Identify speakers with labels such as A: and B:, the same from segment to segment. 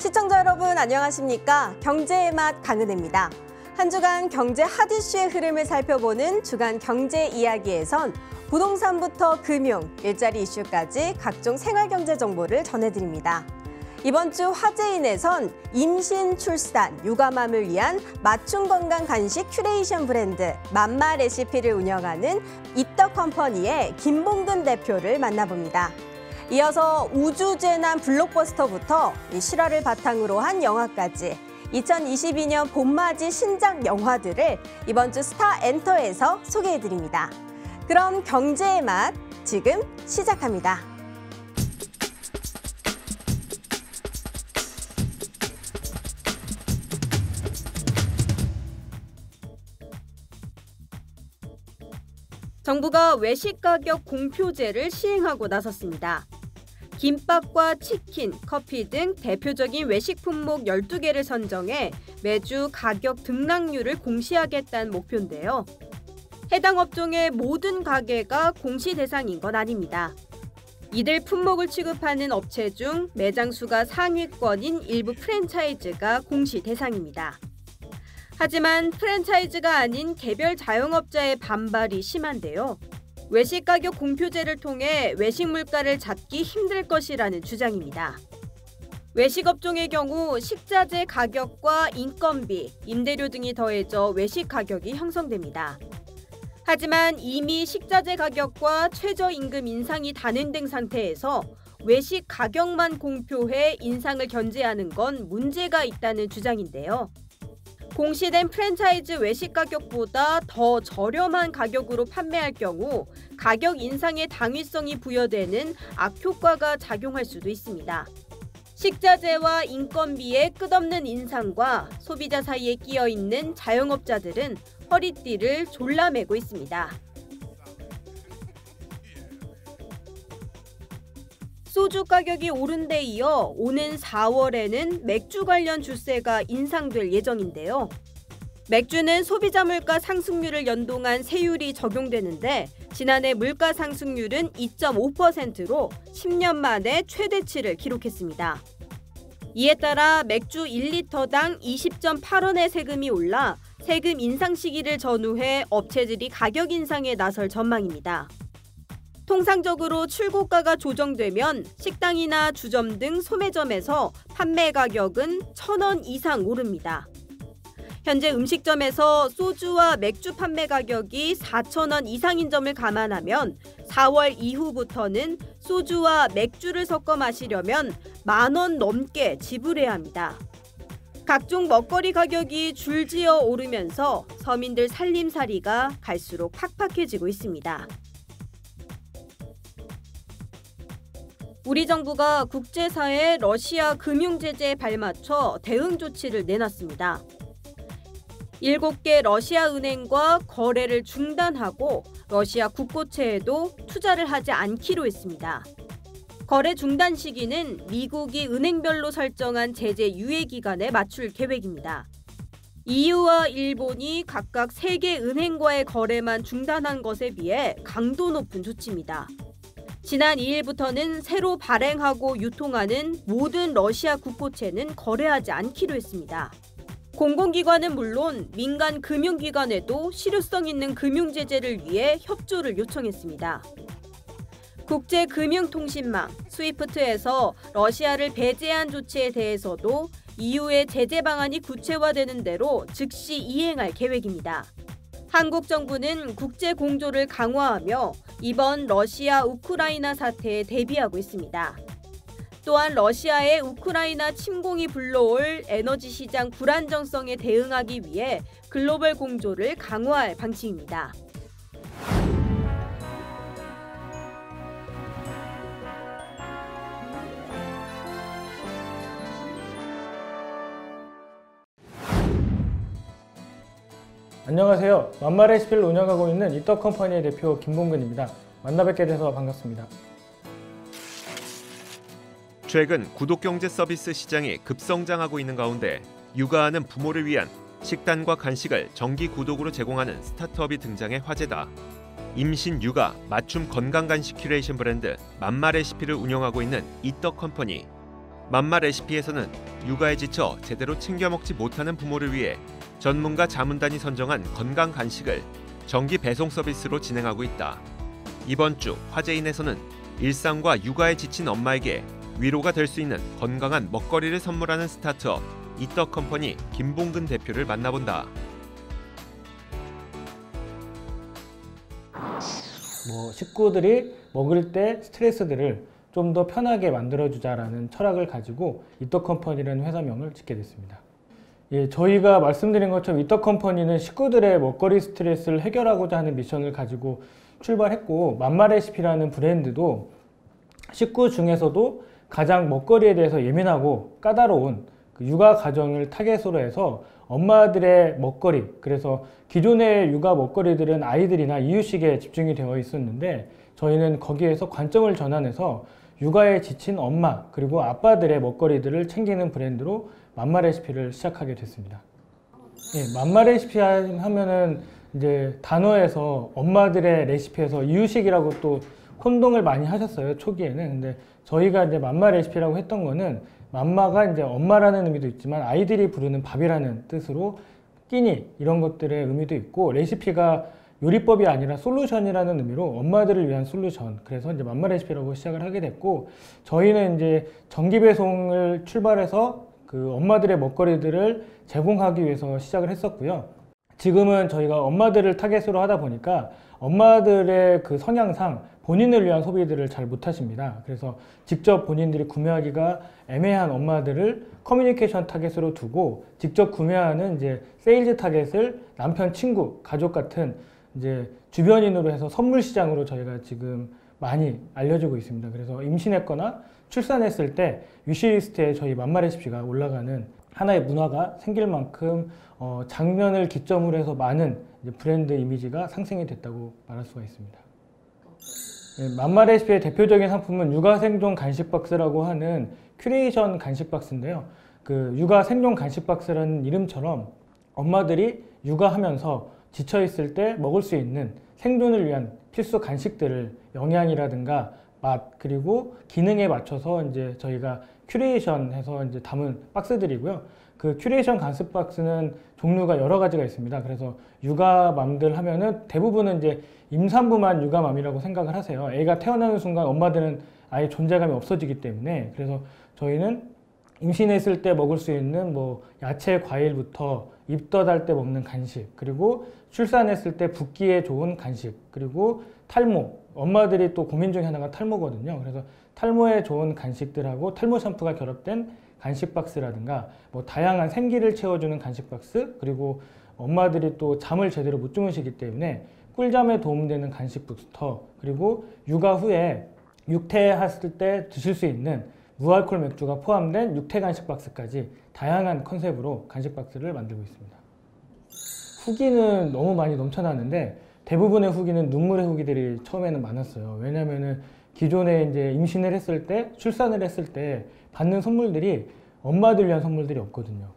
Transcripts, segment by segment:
A: 시청자 여러분 안녕하십니까? 경제의 맛 강은혜입니다. 한 주간 경제 핫이슈의 흐름을 살펴보는 주간 경제 이야기에선 부동산부터 금융, 일자리 이슈까지 각종 생활경제 정보를 전해드립니다. 이번 주 화제인에선 임신, 출산, 육아맘을 위한 맞춤 건강 간식 큐레이션 브랜드 맘마 레시피를 운영하는 이떡컴퍼니의 김봉근 대표를 만나봅니다. 이어서 우주재난 블록버스터부터 실화를 바탕으로 한 영화까지 2022년 봄맞이 신작 영화들을 이번 주 스타엔터에서 소개해드립니다. 그럼 경제의 맛 지금 시작합니다. 정부가 외식 가격 공표제를 시행하고 나섰습니다. 김밥과 치킨, 커피 등 대표적인 외식 품목 12개를 선정해 매주 가격 등락률을 공시하겠다는 목표인데요. 해당 업종의 모든 가게가 공시 대상인 건 아닙니다. 이들 품목을 취급하는 업체 중 매장 수가 상위권인 일부 프랜차이즈가 공시 대상입니다. 하지만 프랜차이즈가 아닌 개별 자영업자의 반발이 심한데요. 외식 가격 공표제를 통해 외식 물가를 잡기 힘들 것이라는 주장입니다. 외식 업종의 경우 식자재 가격과 인건비, 임대료 등이 더해져 외식 가격이 형성됩니다. 하지만 이미 식자재 가격과 최저임금 인상이 단행된 상태에서 외식 가격만 공표해 인상을 견제하는 건 문제가 있다는 주장인데요. 공시된 프랜차이즈 외식 가격보다 더 저렴한 가격으로 판매할 경우 가격 인상의 당위성이 부여되는 악효과가 작용할 수도 있습니다. 식자재와 인건비의 끝없는 인상과 소비자 사이에 끼어 있는 자영업자들은 허리띠를 졸라매고 있습니다. 소주 가격이 오른 데 이어 오는 4월에는 맥주 관련 주세가 인상될 예정인데요. 맥주는 소비자 물가 상승률을 연동한 세율이 적용되는데 지난해 물가 상승률은 2.5%로 10년 만에 최대치를 기록했습니다. 이에 따라 맥주 1리터당 20.8원의 세금이 올라 세금 인상 시기를 전후해 업체들이 가격 인상에 나설 전망입니다. 통상적으로 출고가가 조정되면 식당이나 주점 등 소매점에서 판매 가격은 1,000원 이상 오릅니다. 현재 음식점에서 소주와 맥주 판매 가격이 4,000원 이상인 점을 감안하면 4월 이후부터는 소주와 맥주를 섞어 마시려면 10,000원 넘게 지불해야 합니다. 각종 먹거리 가격이 줄지어 오르면서 서민들 살림살이가 갈수록 팍팍해지고 있습니다. 우리 정부가 국제사회 러시아 금융제재에 발맞춰 대응 조치를 내놨습니다. 7개 러시아 은행과 거래를 중단하고 러시아 국고채에도 투자를 하지 않기로 했습니다. 거래 중단 시기는 미국이 은행별로 설정한 제재 유예 기간에 맞출 계획입니다. EU와 일본이 각각 3개 은행과의 거래만 중단한 것에 비해 강도 높은 조치입니다. 지난 2일부터는 새로 발행하고 유통하는 모든 러시아 국고채는 거래하지 않기로 했습니다. 공공기관은 물론 민간 금융기관에도 실효성 있는 금융제재를 위해 협조를 요청했습니다. 국제금융통신망 스위프트에서 러시아를 배제한 조치에 대해서도 EU의 제재 방안이 구체화되는 대로 즉시 이행할 계획입니다. 한국 정부는 국제 공조를 강화하며 이번 러시아 우크라이나 사태에 대비하고 있습니다. 또한 러시아의 우크라이나 침공이 불러올 에너지 시장 불안정성에 대응하기 위해 글로벌 공조를 강화할 방침입니다.
B: 안녕하세요. 맘마 레시피를 운영하고 있는 이떡컴퍼니의 대표 김봉근입니다. 만나뵙게 돼서 반갑습니다.
C: 최근 구독경제 서비스 시장이 급성장하고 있는 가운데 육아하는 부모를 위한 식단과 간식을 정기 구독으로 제공하는 스타트업이 등장해 화제다. 임신 육아 맞춤 건강 간식 큐레이션 브랜드 맘마 레시피를 운영하고 있는 이떡컴퍼니. 맘마 레시피에서는 육아에 지쳐 제대로 챙겨 먹지 못하는 부모를 위해 전문가 자문단이 선정한 건강 간식을 정기 배송 서비스로 진행하고 있다. 이번 주 화제인에서는 일상과 육아에 지친 엄마에게 위로가 될 수 있는 건강한 먹거리를 선물하는 스타트업 이떡컴퍼니 김봉근 대표를 만나본다.
B: 식구들이 먹을 때 스트레스들을 좀 더 편하게 만들어주자라는 철학을 가지고 이떡컴퍼니라는 회사명을 짓게 됐습니다. 저희가 말씀드린 것처럼 이떡컴퍼니는 식구들의 먹거리 스트레스를 해결하고자 하는 미션을 가지고 출발했고, 맘마레시피라는 브랜드도 식구 중에서도 가장 먹거리에 대해서 예민하고 까다로운 육아 가정을 타겟으로 해서 엄마들의 먹거리, 그래서 기존의 육아 먹거리들은 아이들이나 이유식에 집중이 되어 있었는데 저희는 거기에서 관점을 전환해서 육아에 지친 엄마 그리고 아빠들의 먹거리들을 챙기는 브랜드로 맘마레시피를 시작하게 됐습니다. 맘마레시피 하면은 이제 단어에서 엄마들의 레시피에서 이유식이라고 또 혼동을 많이 하셨어요, 초기에는. 근데 저희가 이제 맘마레시피라고 했던 거는 맘마가 이제 엄마라는 의미도 있지만 아이들이 부르는 밥이라는 뜻으로 끼니 이런 것들의 의미도 있고, 레시피가 요리법이 아니라 솔루션이라는 의미로 엄마들을 위한 솔루션, 그래서 이제 맘마레시피라고 시작을 하게 됐고, 저희는 이제 정기 배송을 출발해서 그 엄마들의 먹거리들을 제공하기 위해서 시작을 했었고요. 지금은 저희가 엄마들을 타겟으로 하다 보니까 엄마들의 그 성향상 본인을 위한 소비들을 잘 못하십니다. 그래서 직접 본인들이 구매하기가 애매한 엄마들을 커뮤니케이션 타겟으로 두고 직접 구매하는 이제 세일즈 타겟을 남편, 친구, 가족 같은 이제 주변인으로 해서 선물 시장으로 저희가 지금 많이 알려지고 있습니다. 그래서 임신했거나 출산했을 때 위시리스트에 저희 맘마레시피가 올라가는 하나의 문화가 생길 만큼 작년을 기점으로 해서 많은 이제 브랜드 이미지가 상승이 됐다고 말할 수가 있습니다. 맘마레시피의 대표적인 상품은 육아 생존 간식 박스라고 하는 큐레이션 간식 박스인데요. 그 육아 생존 간식 박스라는 이름처럼 엄마들이 육아하면서 지쳐있을 때 먹을 수 있는 생존을 위한 필수 간식들을 영양이라든가 맛 그리고 기능에 맞춰서 이제 저희가 큐레이션해서 이제 담은 박스들이고요. 그 큐레이션 간식 박스는 종류가 여러 가지가 있습니다. 그래서 육아맘들 하면은 대부분은 이제 임산부만 육아맘이라고 생각을 하세요. 애가 태어나는 순간 엄마들은 아예 존재감이 없어지기 때문에. 그래서 저희는 임신했을 때 먹을 수 있는 뭐 야채, 과일부터 입덧할 때 먹는 간식, 그리고 출산했을 때 붓기에 좋은 간식, 그리고 탈모, 엄마들이 또 고민 중에 하나가 탈모거든요. 그래서 탈모에 좋은 간식들하고 탈모 샴푸가 결합된 간식 박스라든가 뭐 다양한 생기를 채워주는 간식 박스, 그리고 엄마들이 또 잠을 제대로 못 주무시기 때문에 꿀잠에 도움되는 간식 부스터, 그리고 육아 후에 육퇴했을 때 드실 수 있는 무알콜 맥주가 포함된 육퇴 간식 박스까지 다양한 컨셉으로 간식 박스를 만들고 있습니다. 후기는 너무 많이 넘쳐나는데 대부분의 후기는 눈물의 후기들이 처음에는 많았어요. 왜냐면은 기존에 이제 임신을 했을 때, 출산을 했을 때 받는 선물들이 엄마들 위한 선물들이 없거든요.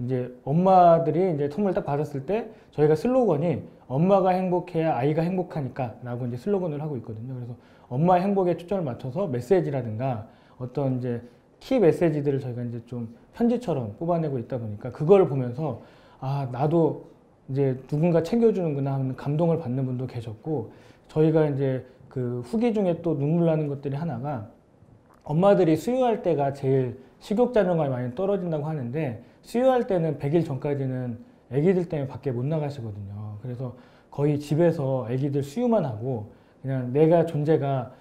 B: 이제 엄마들이 이제 선물 딱 받았을 때 저희가 슬로건이 엄마가 행복해야 아이가 행복하니까 라고 이제 슬로건을 하고 있거든요. 그래서 엄마의 행복에 초점을 맞춰서 메시지라든가 어떤 이제 키 메시지들을 저희가 이제 좀 편지처럼 뽑아내고 있다 보니까 그걸 보면서 아, 나도 이제 누군가 챙겨주는구나 하는 감동을 받는 분도 계셨고, 저희가 이제 그 후기 중에 또 눈물 나는 것들이 하나가 엄마들이 수유할 때가 제일 식욕 자존감이 많이 떨어진다고 하는데 수유할 때는 100일 전까지는 아기들 때문에 밖에 못 나가시거든요. 그래서 거의 집에서 아기들 수유만 하고 그냥 내가 존재가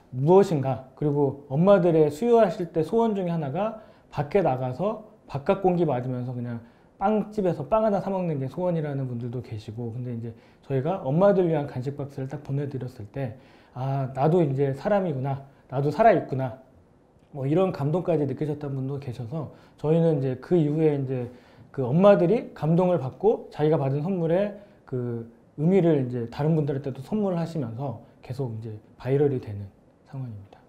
B: 무엇인가, 그리고 엄마들의 수유하실 때 소원 중에 하나가 밖에 나가서 바깥 공기 맞으면서 그냥 빵집에서 빵 하나 사 먹는 게 소원이라는 분들도 계시고, 근데 이제 저희가 엄마들 위한 간식 박스를 딱 보내드렸을 때 아, 나도 이제 사람이구나, 나도 살아있구나, 뭐 이런 감동까지 느끼셨던 분도 계셔서 저희는 이제 그 이후에 이제 그 엄마들이 감동을 받고 자기가 받은 선물에 그 의미를 이제 다른 분들한테도 선물을 하시면서 계속 이제 바이럴이 되는 상황입니다.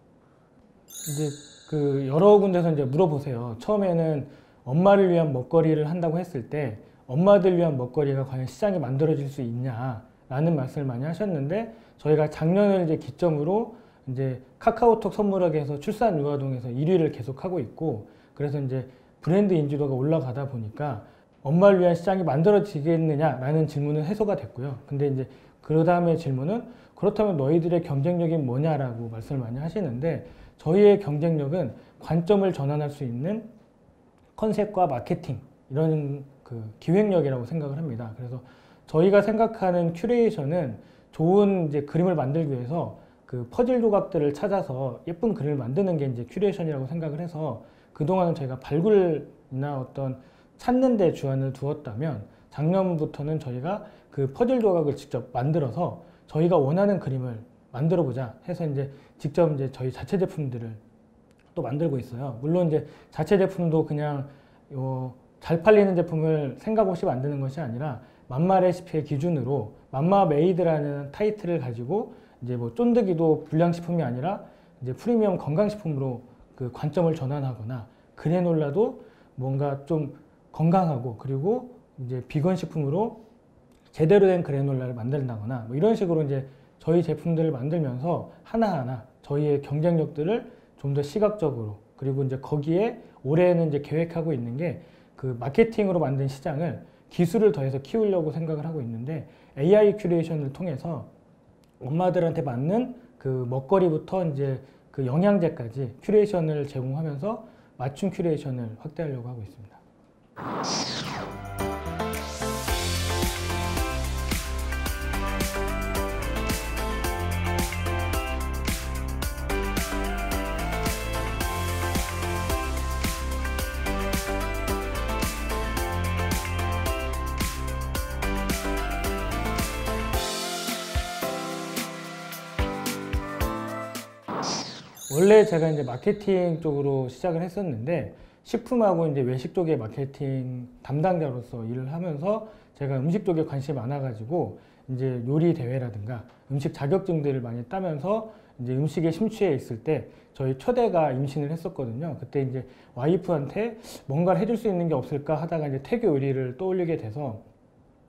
B: 이제 그 여러 군데서 이제 물어보세요. 처음에는 엄마를 위한 먹거리를 한다고 했을 때 엄마들 위한 먹거리가 과연 시장에 만들어질 수 있냐라는 말씀을 많이 하셨는데, 저희가 작년을 이제 기점으로 이제 카카오톡 선물학에서 출산 유아동에서 1위를 계속하고 있고, 그래서 이제 브랜드 인지도가 올라가다 보니까 엄마를 위한 시장이 만들어지겠느냐라는 질문은 해소가 됐고요. 근데 이제 그 다음에 질문은 그렇다면 너희들의 경쟁력이 뭐냐라고 말씀을 많이 하시는데, 저희의 경쟁력은 관점을 전환할 수 있는 컨셉과 마케팅, 이런 그 기획력이라고 생각을 합니다. 그래서 저희가 생각하는 큐레이션은 좋은 이제 그림을 만들기 위해서 그 퍼즐 조각들을 찾아서 예쁜 그림을 만드는 게 이제 큐레이션이라고 생각을 해서, 그동안은 저희가 발굴이나 어떤 찾는 데 주안을 두었다면, 작년부터는 저희가 그 퍼즐 조각을 직접 만들어서 저희가 원하는 그림을 만들어 보자 해서 이제 직접 이제 저희 자체 제품들을 또 만들고 있어요. 물론 이제 자체 제품도 그냥 잘 팔리는 제품을 생각 없이 만드는 것이 아니라 맘마 레시피의 기준으로 맘마 메이드라는 타이틀을 가지고 이제 뭐 쫀득이도 불량식품이 아니라 이제 프리미엄 건강식품으로 그 관점을 전환하거나, 그래놀라도 뭔가 좀 건강하고 그리고 이제 비건 식품으로 제대로 된 그래놀라를 만든다거나, 뭐 이런 식으로 이제 저희 제품들을 만들면서 하나하나 저희의 경쟁력들을 좀 더 시각적으로, 그리고 이제 거기에 올해는 이제 계획하고 있는 게 그 마케팅으로 만든 시장을 기술을 더해서 키우려고 생각을 하고 있는데, AI 큐레이션을 통해서 엄마들한테 맞는 그 먹거리부터 이제 그 영양제까지 큐레이션을 제공하면서 맞춤 큐레이션을 확대하려고 하고 있습니다. 원래 제가 이제 마케팅 쪽으로 시작을 했었는데, 식품하고 이제 외식 쪽의 마케팅 담당자로서 일을 하면서 제가 음식 쪽에 관심이 많아가지고 이제 요리 대회라든가 음식 자격증들을 많이 따면서 이제 음식에 심취해 있을 때 저희 초대가 임신을 했었거든요. 그때 이제 와이프한테 뭔가를 해줄 수 있는 게 없을까 하다가 이제 태교 요리를 떠올리게 돼서,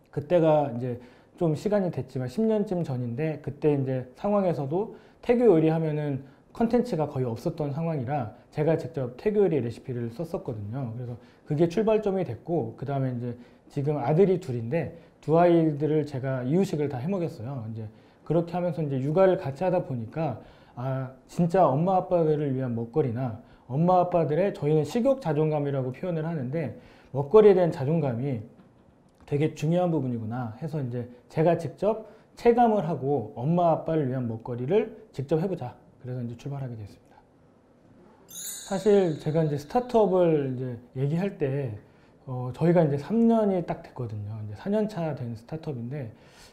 B: 그때가 이제 좀 시간이 됐지만 10년쯤 전인데, 그때 이제 상황에서도 태교 요리 하면은 컨텐츠가 거의 없었던 상황이라 제가 직접 태교 요리 레시피를 썼었거든요. 그래서 그게 출발점이 됐고, 그 다음에 이제 지금 아들이 둘인데 두 아이들을 제가 이유식을 다 해먹였어요. 이제 그렇게 하면서 이제 육아를 같이 하다 보니까, 아, 진짜 엄마 아빠들을 위한 먹거리나 엄마 아빠들의, 저희는 식욕 자존감이라고 표현을 하는데 먹거리에 대한 자존감이 되게 중요한 부분이구나 해서 이제 제가 직접 체감을 하고 엄마 아빠를 위한 먹거리를 직접 해보자. 그래서 이제 출발하게 됐습니다. 사실 제가 이제 스타트업을 이제 얘기할 때 저희가 이제 3년이 딱 됐거든요. 이제 4년 차 된 스타트업인데,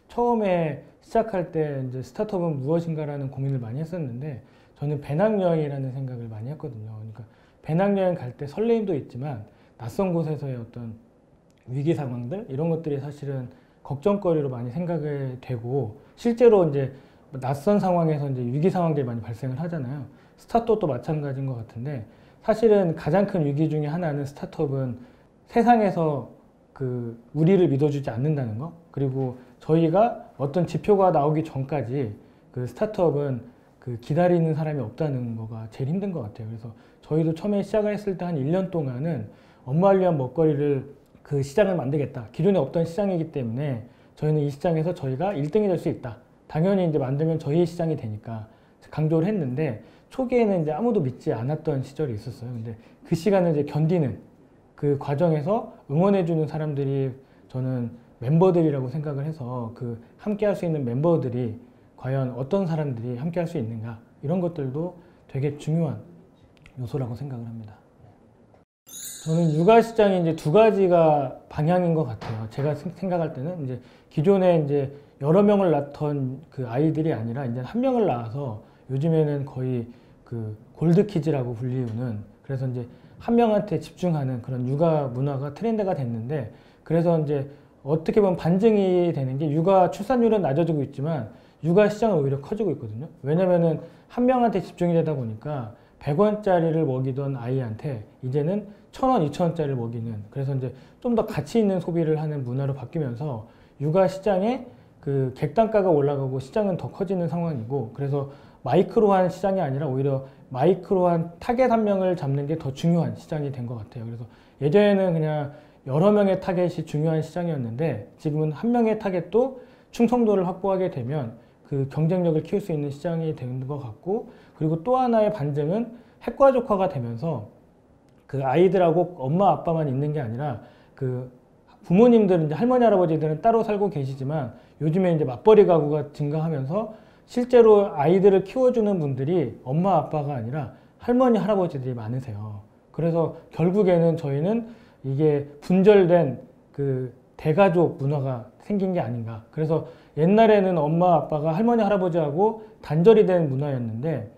B: 처음에 시작할 때 이제 스타트업은 무엇인가라는 고민을 많이 했었는데, 저는 배낭여행이라는 생각을 많이 했거든요. 그러니까 배낭여행 갈 때 설레임도 있지만 낯선 곳에서의 어떤 위기 상황들, 이런 것들이 사실은 걱정거리로 많이 생각이 되고, 실제로 이제 낯선 상황에서 이제 위기 상황들이 많이 발생을 하잖아요. 스타트업도 마찬가지인 것 같은데, 사실은 가장 큰 위기 중에 하나는 스타트업은 세상에서 그 우리를 믿어주지 않는다는 거, 그리고 저희가 어떤 지표가 나오기 전까지 그 스타트업은 그 기다리는 사람이 없다는 거가 제일 힘든 것 같아요. 그래서 저희도 처음에 시작을 했을 때 한 1년 동안은 엄마를 위한 먹거리를 그 시장을 만들겠다. 기존에 없던 시장이기 때문에 저희는 이 시장에서 저희가 1등이 될 수 있다. 당연히 이제 만들면 저희의 시장이 되니까 강조를 했는데, 초기에는 이제 아무도 믿지 않았던 시절이 있었어요. 근데 그 시간을 이제 견디는 그 과정에서 응원해주는 사람들이 저는 멤버들이라고 생각을 해서, 그 함께 할 수 있는 멤버들이 과연 어떤 사람들이 함께 할 수 있는가, 이런 것들도 되게 중요한 요소라고 생각을 합니다. 저는 육아 시장이 이제 두 가지가 방향인 것 같아요. 제가 생각할 때는 이제 기존에 이제 여러 명을 낳던 그 아이들이 아니라 이제 한 명을 낳아서, 요즘에는 거의 그 골드키즈라고 불리우는, 그래서 이제 한 명한테 집중하는 그런 육아 문화가 트렌드가 됐는데, 그래서 이제 어떻게 보면 반증이 되는 게, 육아 출산율은 낮아지고 있지만 육아 시장은 오히려 커지고 있거든요. 왜냐면은 한 명한테 집중이 되다 보니까 100원짜리를 먹이던 아이한테 이제는 1,000원, 2,000원짜리를 먹이는, 그래서 이제 좀 더 가치 있는 소비를 하는 문화로 바뀌면서 육아 시장에 그 객단가가 올라가고 시장은 더 커지는 상황이고, 그래서 마이크로한 시장이 아니라 오히려 마이크로한 타겟 한 명을 잡는 게 더 중요한 시장이 된 것 같아요. 그래서 예전에는 그냥 여러 명의 타겟이 중요한 시장이었는데 지금은 한 명의 타겟도 충성도를 확보하게 되면 그 경쟁력을 키울 수 있는 시장이 되는 것 같고, 그리고 또 하나의 반증은 핵가족화가 되면서 그 아이들하고 엄마 아빠만 있는 게 아니라 그 부모님들은 이제 할머니 할아버지들은 따로 살고 계시지만 요즘에 이제 맞벌이 가구가 증가하면서 실제로 아이들을 키워주는 분들이 엄마 아빠가 아니라 할머니 할아버지들이 많으세요. 그래서 결국에는 저희는 이게 분절된 그 대가족 문화가 생긴 게 아닌가. 그래서 옛날에는 엄마 아빠가 할머니 할아버지하고 단절이 된 문화였는데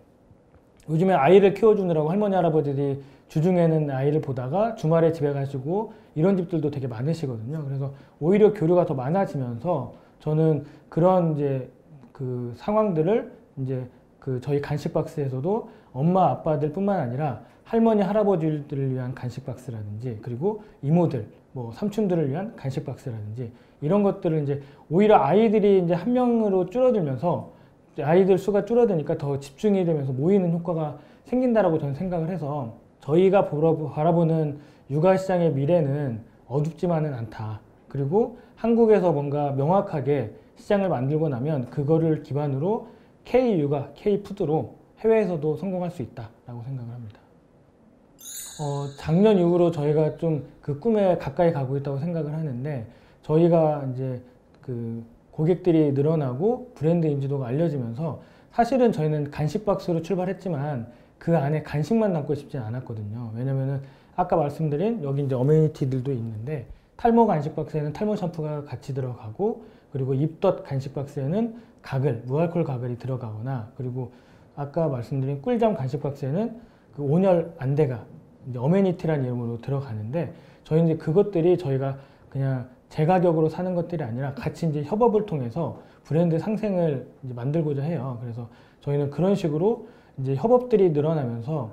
B: 요즘에 아이를 키워주느라고 할머니 할아버지들이 주중에는 아이를 보다가 주말에 집에 가시고 이런 집들도 되게 많으시거든요. 그래서 오히려 교류가 더 많아지면서 저는 그런 이제 그 상황들을 이제 그 저희 간식 박스에서도 엄마 아빠들 뿐만 아니라 할머니 할아버지들을 위한 간식 박스라든지 그리고 이모들 뭐 삼촌들을 위한 간식 박스라든지 이런 것들을 이제 오히려 아이들이 이제 한 명으로 줄어들면서 아이들 수가 줄어드니까 더 집중이 되면서 모이는 효과가 생긴다라고 저는 생각을 해서 저희가 바라보는 육아시장의 미래는 어둡지만은 않다. 그리고 한국에서 뭔가 명확하게 시장을 만들고 나면 그거를 기반으로 K-육아, K-푸드로 해외에서도 성공할 수 있다라고 생각을 합니다. 작년 이후로 저희가 좀 그 꿈에 가까이 가고 있다고 생각을 하는데 저희가 이제 그 고객들이 늘어나고 브랜드 인지도가 알려지면서 사실은 저희는 간식 박스로 출발했지만 그 안에 간식만 담고 싶지 않았거든요. 왜냐면은 아까 말씀드린 여기 이제 어메니티들도 있는데 탈모 간식 박스에는 탈모 샴푸가 같이 들어가고 그리고 입덧 간식 박스에는 가글, 무알콜 가글이 들어가거나 그리고 아까 말씀드린 꿀잠 간식 박스에는 그 온열 안대가 이제 어메니티라는 이름으로 들어가는데 저희 이제 그것들이 저희가 그냥 제 가격으로 사는 것들이 아니라 같이 이제 협업을 통해서 브랜드 상생을 이제 만들고자 해요. 그래서 저희는 그런 식으로 이제 협업들이 늘어나면서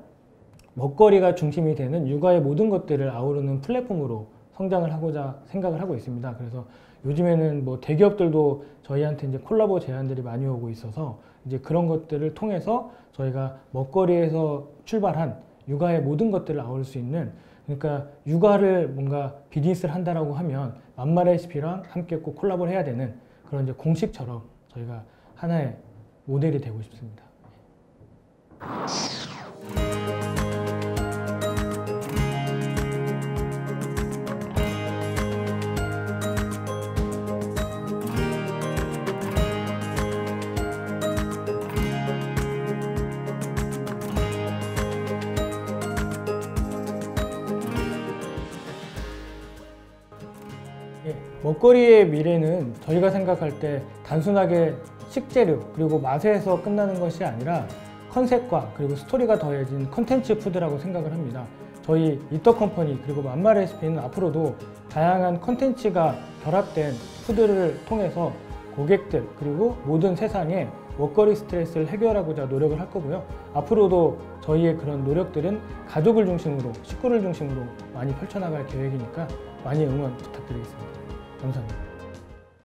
B: 먹거리가 중심이 되는 육아의 모든 것들을 아우르는 플랫폼으로 성장을 하고자 생각을 하고 있습니다. 그래서 요즘에는 뭐 대기업들도 저희한테 이제 콜라보 제안들이 많이 오고 있어서 이제 그런 것들을 통해서 저희가 먹거리에서 출발한 육아의 모든 것들을 아우를 수 있는, 그러니까 육아를 뭔가 비즈니스를 한다라고 하면 맘마레시피랑 함께 꼭 콜라보를 해야 되는 그런 이제 공식처럼 저희가 하나의 모델이 되고 싶습니다. 먹거리의 미래는 저희가 생각할 때 단순하게 식재료 그리고 맛에서 끝나는 것이 아니라 컨셉과 그리고 스토리가 더해진 컨텐츠 푸드라고 생각을 합니다. 저희 이떡컴퍼니 그리고 맘마레시피는 앞으로도 다양한 컨텐츠가 결합된 푸드를 통해서 고객들 그리고 모든 세상의 먹거리 스트레스를 해결하고자 노력을 할 거고요. 앞으로도 저희의 그런 노력들은 가족을 중심으로, 식구를 중심으로 많이 펼쳐나갈 계획이니까 많이 응원 부탁드리겠습니다. 감사합니다.